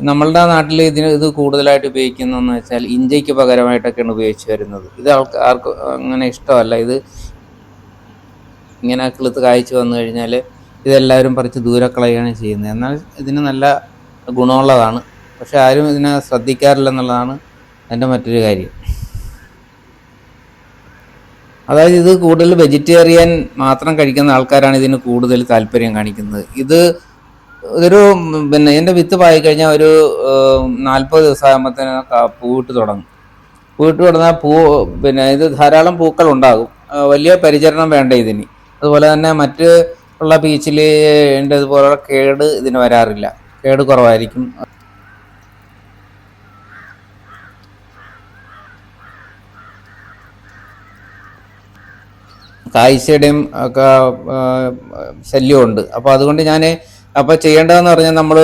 നമ്മളുടെ നാട്ടിൽ ഇത് കൂടുതലായിട്ട് ഉപയോഗിക്കുന്നതെന്ന് വെച്ചാൽ ഇഞ്ചയ്ക്ക് പകരമായിട്ടൊക്കെയാണ് ഉപയോഗിച്ച് വരുന്നത്. ഇത് ആർക്കും അങ്ങനെ ഇഷ്ടമല്ല. ഇത് ഇങ്ങനെ കിളുത്ത് കായ്ച്ചു വന്നു കഴിഞ്ഞാൽ ഇതെല്ലാവരും പറിച്ച് ദൂരെ കളയുകയാണ് ചെയ്യുന്നത്. എന്നാൽ ഇതിന് നല്ല ഗുണമുള്ളതാണ്. പക്ഷെ ആരും ഇതിനെ ശ്രദ്ധിക്കാറില്ലെന്നുള്ളതാണ് അതിൻ്റെ മറ്റൊരു കാര്യം. അതായത് ഇത് കൂടുതൽ വെജിറ്റേറിയൻ മാത്രം കഴിക്കുന്ന ആൾക്കാരാണ് ഇതിന് കൂടുതൽ താല്പര്യം കാണിക്കുന്നത്. ഇതൊരു ഇതിൻ്റെ വിത്ത് പായി കഴിഞ്ഞാൽ ഒരു 40 ദിവസമാകുമ്പോഴത്തേന് പൂവിട്ട് തുടങ്ങും. പൂവിട്ട് തുടങ്ങാൽ ഇത് ധാരാളം പൂക്കൾ ഉണ്ടാകും. വലിയ പരിചരണം വേണ്ട ഇതിന്. അതുപോലെ തന്നെ മറ്റ് ഉള്ള പീച്ചിലിൻ്റെ ഇതുപോലുള്ള കേട് ഇതിന് വരാറില്ല. കേട് കുറവായിരിക്കും. കായ്ച്ചയുടെയും ഒക്കെ ശല്യമുണ്ട്. അപ്പോൾ അതുകൊണ്ട് അപ്പോൾ ചെയ്യേണ്ടതെന്ന് പറഞ്ഞാൽ നമ്മൾ